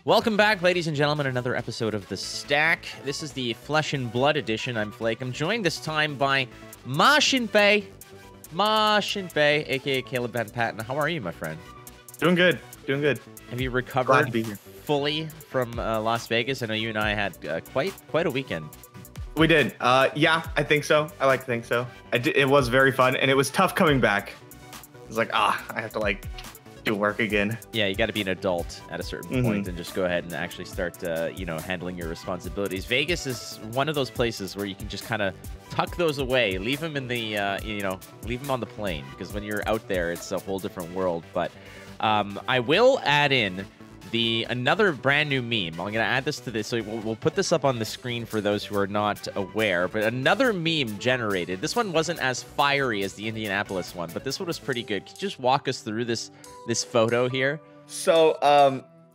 Welcome back, ladies and gentlemen, another episode of The Stack. This is the Flesh and Blood edition. I'm Flake. I'm joined this time by MajiinBae, a.k.a. Caleb Van Patten. How are you, my friend? Doing good. Doing good. Have you recovered fully from Las Vegas? I know you and I had quite a weekend. We did. Yeah, I think so. I like to think so. It was very fun, and it was tough coming back. It was like, I have to, do work again. Yeah, you got to be an adult at a certain point and just go ahead and actually start, handling your responsibilities. Vegas is one of those places where you can just kind of tuck those away, leave them in the, leave them on the plane, because when you're out there, it's a whole different world. But I will add in another brand new meme. I'm going to add this to this, so we'll put this up on the screen for those who are not aware, but another meme generated. This one wasn't as fiery as the Indianapolis one, but this one was pretty good. Could you just walk us through this photo here? So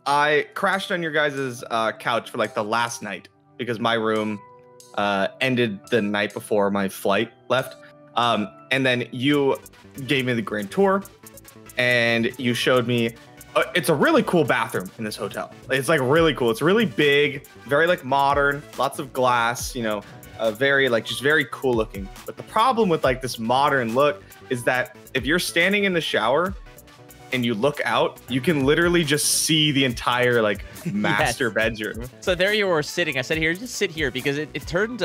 I crashed on your guys' couch for the last night because my room ended the night before my flight left. And then you gave me the grand tour and you showed me it's a really cool bathroom in this hotel. It's really cool. It's really big, very modern, lots of glass, very just very cool looking. But the problem with this modern look is that if you're standing in the shower and you look out, you can literally just see the entire master bedroom. So there you were sitting. I said, here, just sit here, because it turned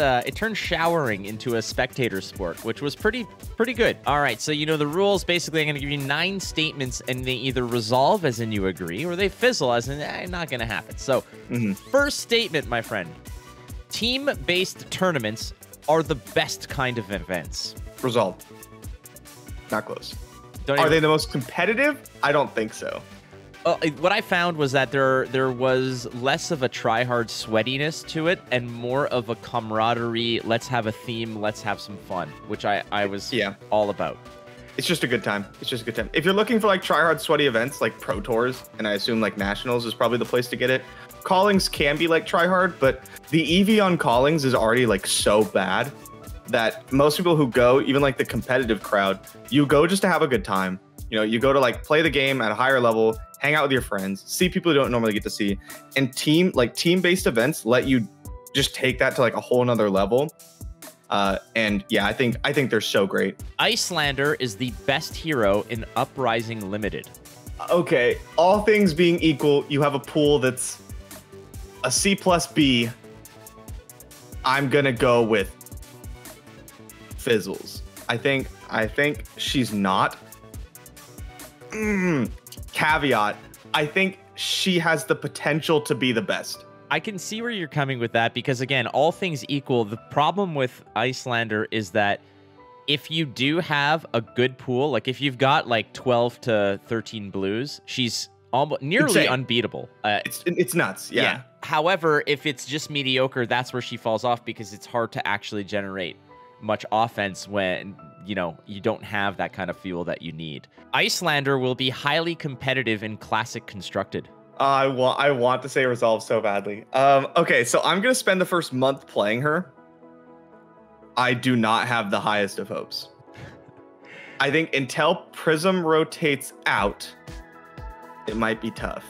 showering into a spectator sport, which was pretty good. All right, so the rules. Basically, I'm going to give you 9 statements, and they either resolve as in you agree, or they fizzle as in not going to happen. So first statement, my friend: team-based tournaments are the best kind of events. Resolve. Not close. Are they the most competitive? I don't think so. What I found was that there was less of a try-hard sweatiness to it and more of a camaraderie, let's have a theme, let's have some fun, which I was all about. It's just a good time. It's just a good time. If you're looking for try-hard sweaty events like Pro Tours, and I assume Nationals is probably the place to get it, Callings can be try-hard, but the EV on Callings is already so bad that most people who go, even the competitive crowd, you go just to have a good time. You go to play the game at a higher level, hang out with your friends, see people you don't normally get to see, and team-based events let you just take that to a whole nother level. And yeah, I think they're so great. Iyslander is the best hero in Uprising Limited. Okay, all things being equal, you have a pool that's a C plus B. I'm gonna go with Fizzles. I think she's not. Caveat, I think she has the potential to be the best. I can see where you're coming with that, because again, all things equal, the problem with Iyslander is that if you do have a good pool, if you've got 12 to 13 blues, she's almost nearly unbeatable. It's nuts. Yeah. However, if it's just mediocre, that's where she falls off, because it's hard to actually generate much offense when you don't have that kind of fuel that you need. Iyslander will be highly competitive in Classic Constructed. I want to say Resolve so badly. Okay, so I'm gonna spend the first month playing her. I do not have the highest of hopes. I think until Prism rotates out, it might be tough.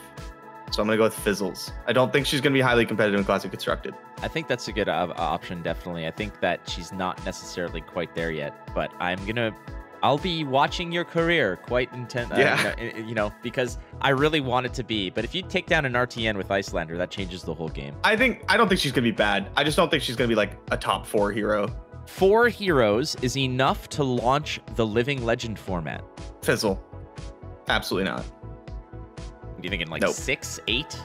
So I'm gonna go with Fizzles. I don't think she's gonna be highly competitive in Classic Constructed. I think that's a good option, definitely. I think that she's not necessarily quite there yet, but I'll be watching your career quite intent. Because I really want it to be. But if you take down an RTN with Iyslander, that changes the whole game. I don't think she's gonna be bad. I just don't think she's gonna be a top 4 hero. 4 heroes is enough to launch the Living Legend format. Fizzle. Absolutely not. What are you thinking, nope. 6, 8?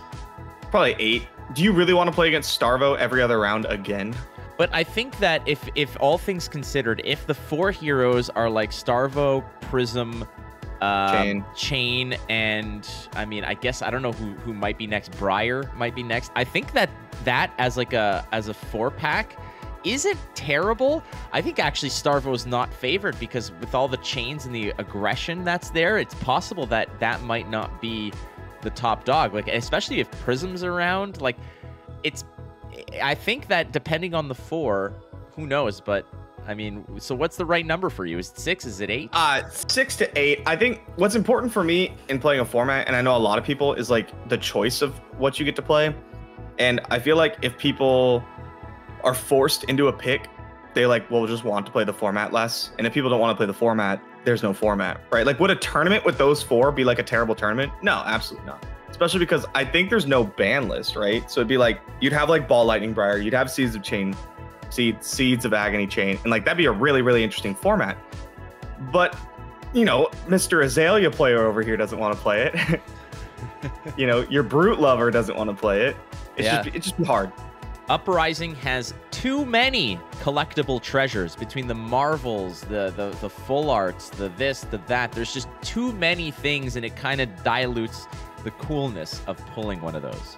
Probably 8. Do you really want to play against Starvo every other round again? But I think that if all things considered, if the 4 heroes are Starvo, Prism, Chain, and I guess I don't know who might be next. Briar might be next. I think that as a 4-pack isn't terrible. I think actually Starvo is not favored, because with all the chains and the aggression that's there, it's possible that might not be the top dog. Especially if Prism's around, I think that depending on the 4, who knows, but I mean, so what's the right number for you? Is it 6? Is it 8? 6 to 8. I think what's important for me in playing a format, and I know a lot of people, is like the choice of what you get to play. And I feel like if people are forced into a pick, they like will just want to play the format less. And if people don't want to play the format, there's no format, right? Like, would a tournament with those 4 be like a terrible tournament? No, absolutely not. Especially because I think there's no ban list, right? So it'd be like, you'd have like Ball Lightning Briar, you'd have Seeds of Chain, Seeds of Agony Chain, and like that'd be a really, really interesting format. But, you know, Mr. Azalea player over here doesn't want to play it. You know, your Brute lover doesn't want to play it. It's just hard. Uprising has too many collectible treasures between the marvels, the full arts, the this, the that. There's just too many things, and it kind of dilutes the coolness of pulling one of those.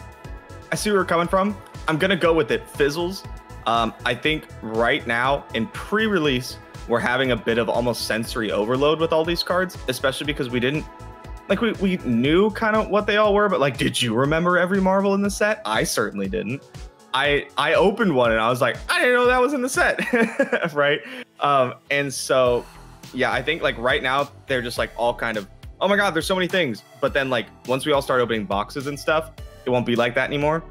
I see where you're coming from. I'm gonna go with it. Fizzles. I think right now in pre-release, we're having a bit of almost sensory overload with all these cards, especially because we didn't, like, we knew kind of what they all were, but like, did you remember every Marvel in the set? I certainly didn't. I opened one and I was like, I didn't know that was in the set, right? And so, yeah, I think like right now they're just like all kind of, oh my God, there's so many things. But then like once we all start opening boxes and stuff, it won't be like that anymore.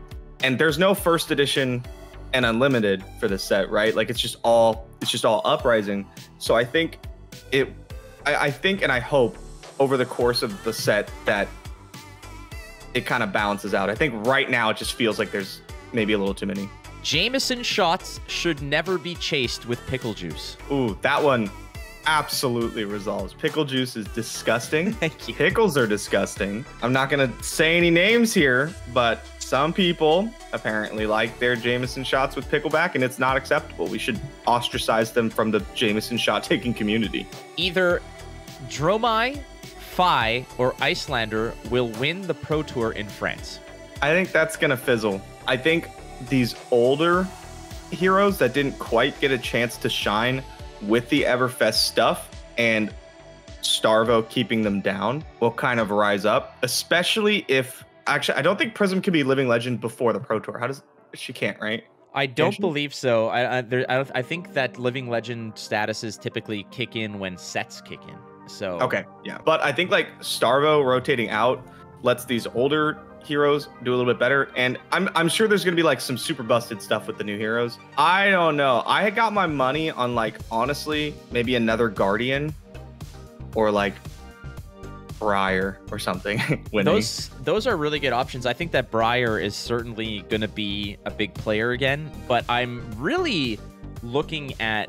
And there's no first edition and unlimited for this set, right? Like it's just all Uprising. So I think I think and I hope over the course of the set that it kind of balances out. I think right now it just feels like there's maybe a little too many. Jameson shots should never be chased with pickle juice. Ooh, that one absolutely resolves. Pickle juice is disgusting. Thank you. Pickles are disgusting. I'm not gonna say any names here, but some people apparently like their Jameson shots with pickleback, and it's not acceptable. We should ostracize them from the Jameson shot taking community. Either Dromai, FAB, or Iyslander will win the Pro Tour in France. I think that's gonna fizzle. I think these older heroes that didn't quite get a chance to shine with the Everfest stuff and Starvo keeping them down will kind of rise up, especially if, actually, I don't think Prism can be Living Legend before the Pro Tour. How does, she can't, right? I don't believe so. I think that Living Legend statuses typically kick in when sets kick in. So okay, yeah. But I think like Starvo rotating out lets these older heroes do a little bit better, and I'm sure there's gonna be like some super busted stuff with the new heroes. I don't know. I got my money on like honestly maybe another Guardian or like Briar or something. Those are really good options. I think that Briar is certainly gonna be a big player again, but I'm really looking at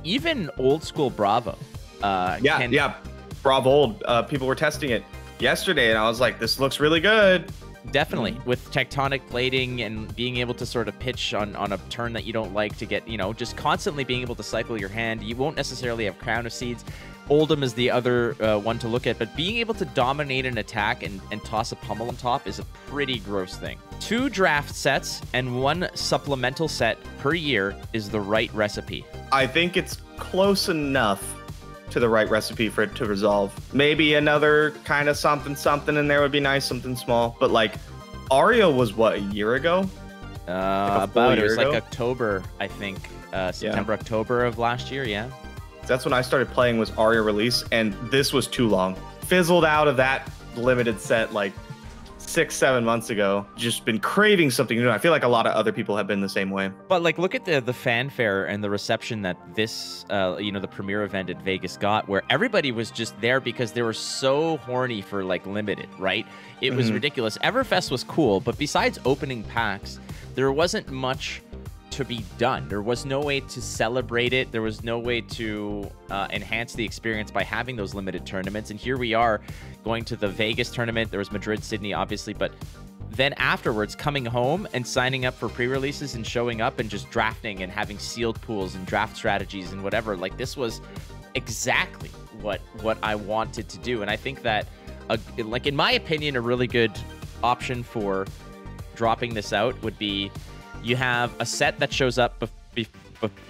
even old school Bravo. Yeah, Bravo old. People were testing it yesterday, and I was like, this looks really good. Definitely, with tectonic plating and being able to sort of pitch on a turn that you don't like to get, you know, just constantly being able to cycle your hand. You won't necessarily have Crown of Seeds. Oldham is the other one to look at, but being able to dominate an attack and toss a pummel on top is a pretty gross thing. 2 draft sets and 1 supplemental set per year is the right recipe. I think it's close enough to the right recipe for it to resolve. Maybe another kind of something in there would be nice, something small. But like Aria was what, a year ago? About it was like October, I think. September, October of last year, yeah. That's when I started playing was Aria release, and this was too long. Fizzled out of that limited set like 6-7 months ago. Just been craving something new. I feel like a lot of other people have been the same way. But like, look at the fanfare and the reception that this, you know, the premiere event at Vegas got, where everybody was just there because they were so horny for like limited, right? It was ridiculous. Everfest was cool, but besides opening packs, there wasn't much to be done. There was no way to celebrate it. There was no way to enhance the experience by having those limited tournaments. And here we are going to the Vegas tournament. There was Madrid, Sydney, obviously, but then afterwards coming home and signing up for pre-releases and showing up and just drafting and having sealed pools and draft strategies and whatever. Like, this was exactly what I wanted to do. And I think that, like, in my opinion, a really good option for dropping this out would be, you have a set that shows up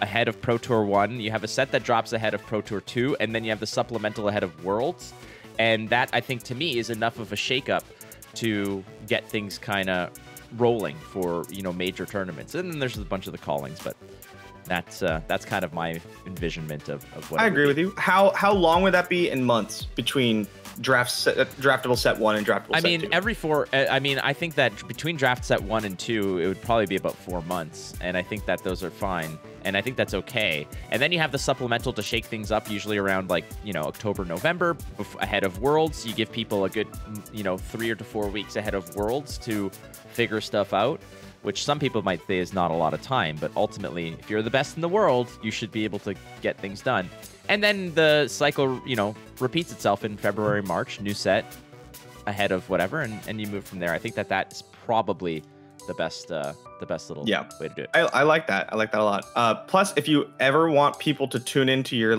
ahead of Pro Tour 1, you have a set that drops ahead of Pro Tour 2, and then you have the supplemental ahead of Worlds. And that, I think, to me, is enough of a shakeup to get things kind of rolling for, you know, major tournaments. And then there's a bunch of the callings, but That's kind of my envisionment of what I agree with you. How long would that be in months between draftable set 1 and draftable set 2? Every 4. I think that between draft set 1 and 2, it would probably be about 4 months, and I think that those are fine, and I think that's okay. And then you have the supplemental to shake things up, usually around like October, November, ahead of Worlds. You give people a good 3 to 4 weeks ahead of Worlds to figure stuff out, which some people might say is not a lot of time, but ultimately, if you're the best in the world, you should be able to get things done. And then the cycle, repeats itself in February, March, new set ahead of whatever, and you move from there. I think that is probably the best little way to do it. I like that. I like that a lot. Plus, if you ever want people to tune into your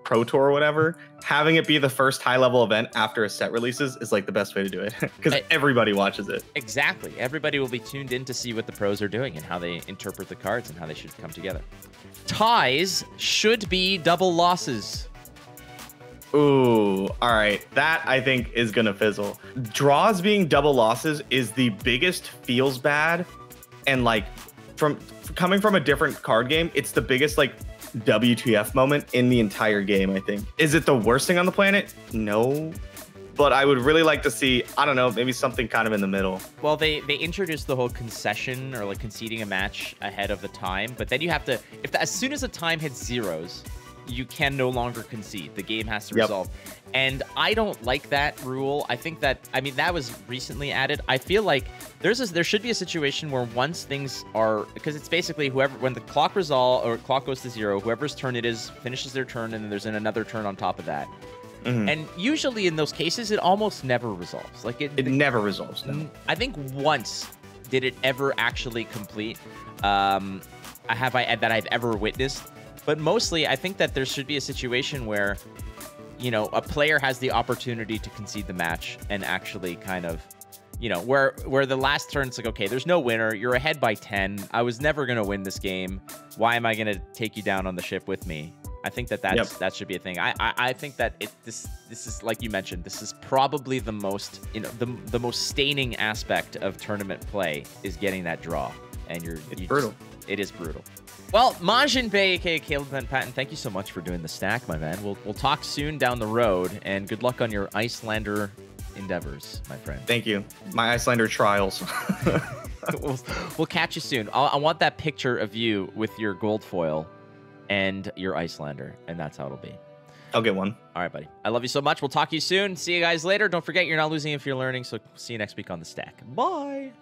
Pro Tour or whatever, having it be the first high-level event after a set releases is the best way to do it, because everybody watches it. Exactly. Everybody will be tuned in to see what the pros are doing and how they interpret the cards and how they should come together. Ties should be double losses. Ooh, all right. That, I think, is going to fizzle. Draws being double losses is the biggest feels bad, and coming from a different card game, it's the biggest WTF moment in the entire game, I think. Is it the worst thing on the planet? No. But I would really like to see, I don't know, maybe something kind of in the middle. Well, they introduced the whole concession or conceding a match ahead of the time, but then you have to, as soon as the time hits zeros, you can no longer concede. The game has to resolve. And I don't like that rule. I think that, that was recently added. I feel like there should be a situation where once things are, because it's basically when the clock clock goes to 0, whoever's turn it is finishes their turn, and then there's another turn on top of that. Mm-hmm. And usually in those cases, it almost never resolves. It never resolves. No. I think once did it ever actually complete. That I've ever witnessed. But mostly, I think that there should be a situation where, a player has the opportunity to concede the match and actually kind of, where the last turn's okay, there's no winner. You're ahead by 10. I was never going to win this game. Why am I going to take you down on the ship with me? I think that should be a thing. I think that this is, like you mentioned, this is probably the most, the most staining aspect of tournament play is getting that draw. And it's brutal. It is brutal. Well, MajiinBae, aka Caleb Van Patten, thank you so much for doing the stack, my man. We'll talk soon down the road, and good luck on your Iyslander endeavors, my friend. Thank you. My Iyslander trials. we'll catch you soon. I want that picture of you with your gold foil and your Iyslander, and that's how it'll be. I'll get one. All right, buddy. I love you so much. We'll talk to you soon. See you guys later. Don't forget, you're not losing if you're learning, so see you next week on the stack. Bye.